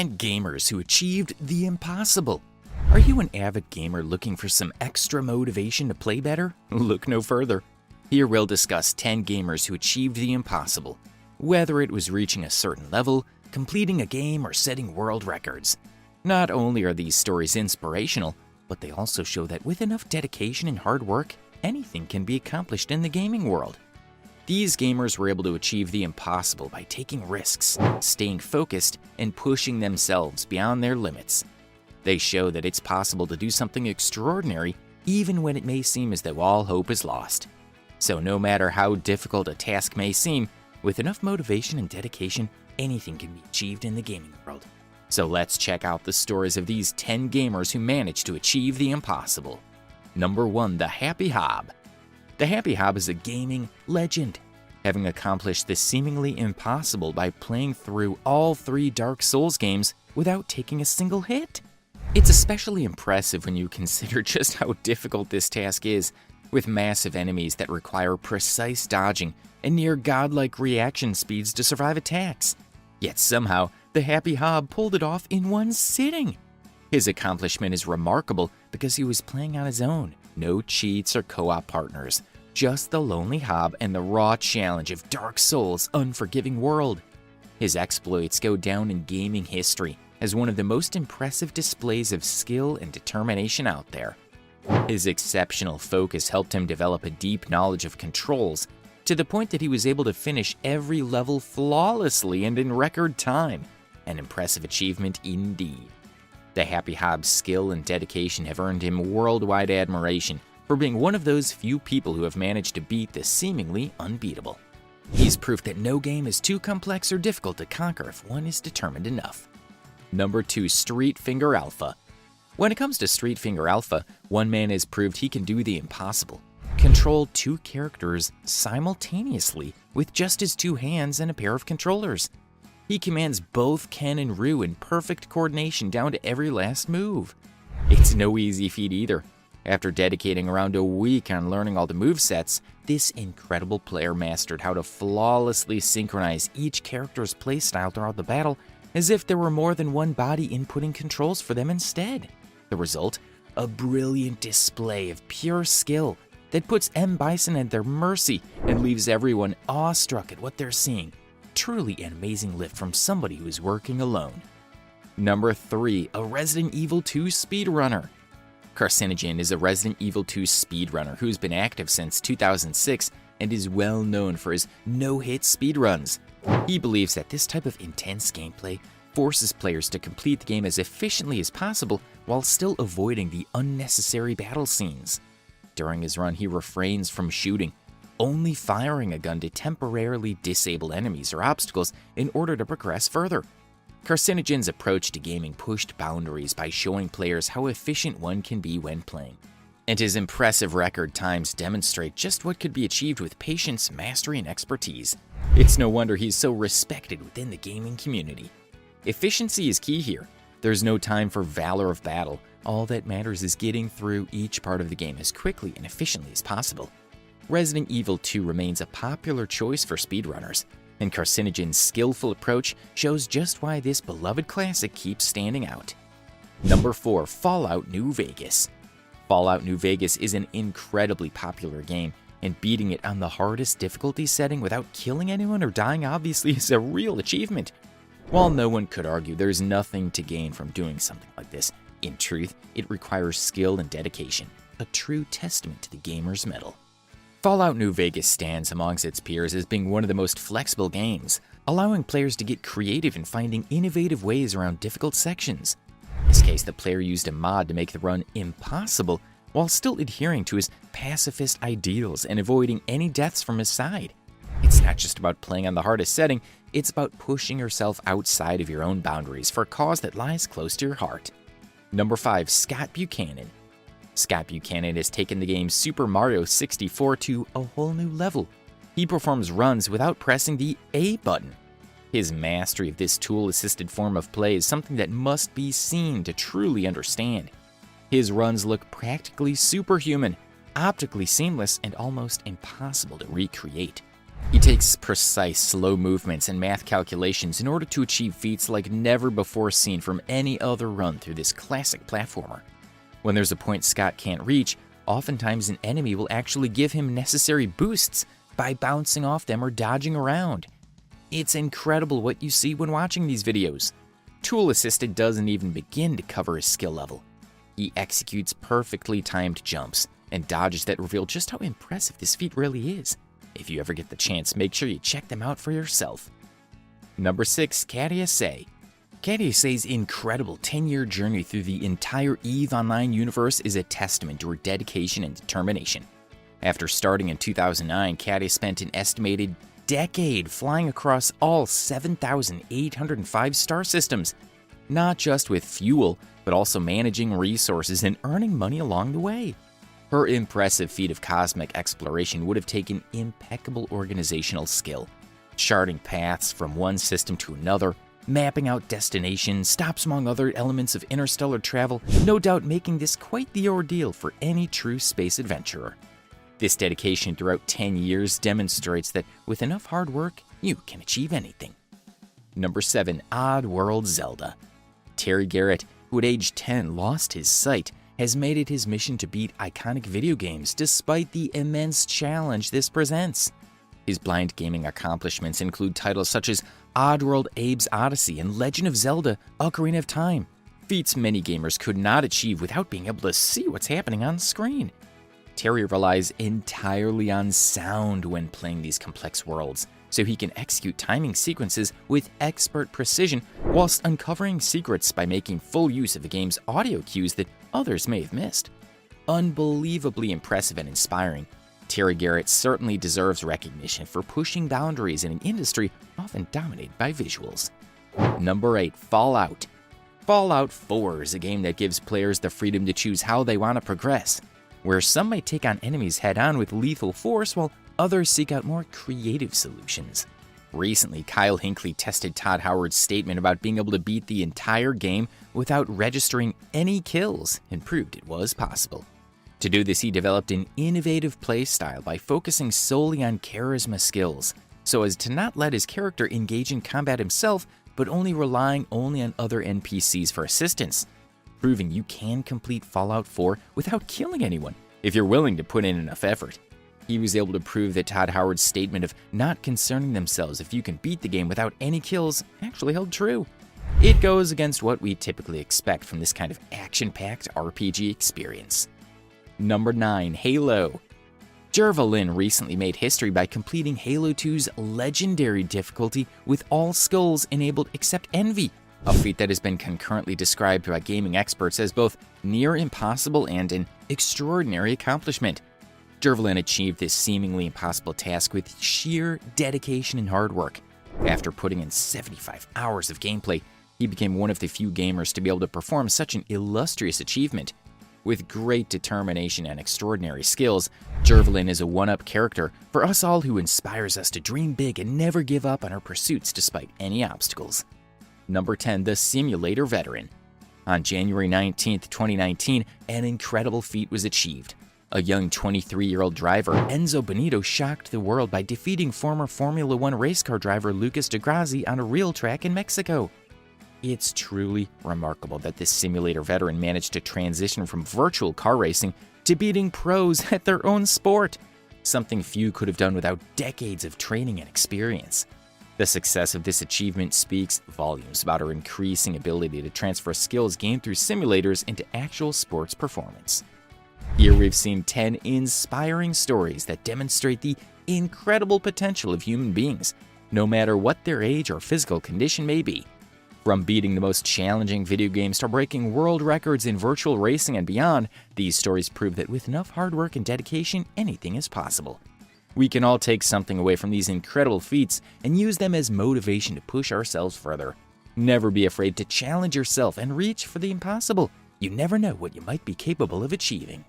10 gamers who achieved the impossible. Are you an avid gamer looking for some extra motivation to play better? Look no further. Here we'll discuss 10 gamers who achieved the impossible, whether it was reaching a certain level, completing a game, or setting world records. Not only are these stories inspirational, but they also show that with enough dedication and hard work, anything can be accomplished in the gaming world. These gamers were able to achieve the impossible by taking risks, staying focused, and pushing themselves beyond their limits. They show that it's possible to do something extraordinary even when it may seem as though all hope is lost. So no matter how difficult a task may seem, with enough motivation and dedication, anything can be achieved in the gaming world. So let's check out the stories of these 10 gamers who managed to achieve the impossible. Number 1. The Happy Hob. The Happy Hob is a gaming legend, having accomplished the seemingly impossible by playing through all 3 Dark Souls games without taking a single hit. It's especially impressive when you consider just how difficult this task is, with massive enemies that require precise dodging and near godlike reaction speeds to survive attacks. Yet somehow, the Happy Hob pulled it off in one sitting. His accomplishment is remarkable because he was playing on his own, no cheats or co-op partners, just the lonely Hob and the raw challenge of Dark Souls' unforgiving world. His exploits go down in gaming history as one of the most impressive displays of skill and determination out there. His exceptional focus helped him develop a deep knowledge of controls, to the point that he was able to finish every level flawlessly and in record time, an impressive achievement indeed. The Happy Hob's skill and dedication have earned him worldwide admiration for being one of those few people who have managed to beat the seemingly unbeatable. He's proof that no game is too complex or difficult to conquer if one is determined enough. Number 2. Street Finger Alpha. When it comes to Street Finger Alpha, one man has proved he can do the impossible. Control 2 characters simultaneously with just his 2 hands and a pair of controllers. He commands both Ken and Ryu in perfect coordination down to every last move. It's no easy feat either. After dedicating around a week on learning all the movesets, this incredible player mastered how to flawlessly synchronize each character's playstyle throughout the battle, as if there were more than one body inputting controls for them instead. The result? A brilliant display of pure skill that puts M. Bison at their mercy and leaves everyone awestruck at what they're seeing. Truly an amazing lift from somebody who is working alone. Number 3. A Resident Evil 2 speedrunner. Carcinogen is a Resident Evil 2 speedrunner who's been active since 2006 and is well known for his no-hit speedruns. He believes that this type of intense gameplay forces players to complete the game as efficiently as possible while still avoiding the unnecessary battle scenes. During his run, he refrains from shooting, only firing a gun to temporarily disable enemies or obstacles in order to progress further. Carcinogen's approach to gaming pushed boundaries by showing players how efficient one can be when playing. And his impressive record times demonstrate just what could be achieved with patience, mastery, and expertise. It's no wonder he's so respected within the gaming community. Efficiency is key here. There's no time for valor of battle. All that matters is getting through each part of the game as quickly and efficiently as possible. Resident Evil 2 remains a popular choice for speedrunners, and Carcinogen's skillful approach shows just why this beloved classic keeps standing out. Number 4. Fallout New Vegas. Fallout New Vegas is an incredibly popular game, and beating it on the hardest difficulty setting without killing anyone or dying obviously is a real achievement. While no one could argue there's nothing to gain from doing something like this, in truth, it requires skill and dedication, a true testament to the gamer's mettle. Fallout New Vegas stands amongst its peers as being one of the most flexible games, allowing players to get creative in finding innovative ways around difficult sections. In this case, the player used a mod to make the run impossible while still adhering to his pacifist ideals and avoiding any deaths from his side. It's not just about playing on the hardest setting, it's about pushing yourself outside of your own boundaries for a cause that lies close to your heart. Number 5. Scott Buchanan. Scott Buchanan has taken the game Super Mario 64 to a whole new level. He performs runs without pressing the A button. His mastery of this tool-assisted form of play is something that must be seen to truly understand. His runs look practically superhuman, optically seamless, and almost impossible to recreate. He takes precise, slow movements and math calculations in order to achieve feats like never before seen from any other run through this classic platformer. When there's a point Scott can't reach, oftentimes an enemy will actually give him necessary boosts by bouncing off them or dodging around. It's incredible what you see when watching these videos. Tool Assisted doesn't even begin to cover his skill level. He executes perfectly timed jumps and dodges that reveal just how impressive this feat really is. If you ever get the chance, make sure you check them out for yourself. Number 6. Katia Say. Katia Say's incredible 10-year journey through the entire EVE Online universe is a testament to her dedication and determination. After starting in 2009, Katia spent an estimated decade flying across all 7,805 star systems, not just with fuel, but also managing resources and earning money along the way. Her impressive feat of cosmic exploration would have taken impeccable organizational skill, charting paths from one system to another, mapping out destinations, stops among other elements of interstellar travel, no doubt making this quite the ordeal for any true space adventurer. This dedication throughout 10 years demonstrates that with enough hard work, you can achieve anything. Number 7. Oddworld Zelda. Terry Garrett, who at age 10 lost his sight, has made it his mission to beat iconic video games despite the immense challenge this presents. His blind gaming accomplishments include titles such as Oddworld Abe's Odyssey and Legend of Zelda Ocarina of Time, feats many gamers could not achieve without being able to see what's happening on screen. Terry relies entirely on sound when playing these complex worlds, so he can execute timing sequences with expert precision whilst uncovering secrets by making full use of the game's audio cues that others may have missed. Unbelievably impressive and inspiring, Terry Garrett certainly deserves recognition for pushing boundaries in an industry often dominated by visuals. Number 8. Fallout. Fallout 4 is a game that gives players the freedom to choose how they want to progress, where some might take on enemies head-on with lethal force while others seek out more creative solutions. Recently, Kyle Hinckley tested Todd Howard's statement about being able to beat the entire game without registering any kills and proved it was possible. To do this, he developed an innovative play style by focusing solely on charisma skills, so as to not let his character engage in combat himself, but relying on other NPCs for assistance, proving you can complete Fallout 4 without killing anyone if you're willing to put in enough effort. He was able to prove that Todd Howard's statement of not concerning themselves if you can beat the game without any kills actually held true. It goes against what we typically expect from this kind of action-packed RPG experience. Number 9. Halo. Jerva Lynn recently made history by completing Halo 2's legendary difficulty with all skulls enabled except Envy, a feat that has been concurrently described by gaming experts as both near impossible and an extraordinary accomplishment. Jerva achieved this seemingly impossible task with sheer dedication and hard work. After putting in 75 hours of gameplay, he became one of the few gamers to be able to perform such an illustrious achievement. With great determination and extraordinary skills, Jerva is a one-up character for us all who inspires us to dream big and never give up on our pursuits despite any obstacles. Number 10. The Simulator Veteran. On January 19, 2019, an incredible feat was achieved. A young 23-year-old driver, Enzo Benito, shocked the world by defeating former Formula One race car driver Lucas de Grassi on a real track in Mexico. It's truly remarkable that this simulator veteran managed to transition from virtual car racing to beating pros at their own sport, something few could have done without decades of training and experience. The success of this achievement speaks volumes about her increasing ability to transfer skills gained through simulators into actual sports performance. Here we've seen 10 inspiring stories that demonstrate the incredible potential of human beings, no matter what their age or physical condition may be. From beating the most challenging video games to breaking world records in virtual racing and beyond, these stories prove that with enough hard work and dedication, anything is possible. We can all take something away from these incredible feats and use them as motivation to push ourselves further. Never be afraid to challenge yourself and reach for the impossible. You never know what you might be capable of achieving.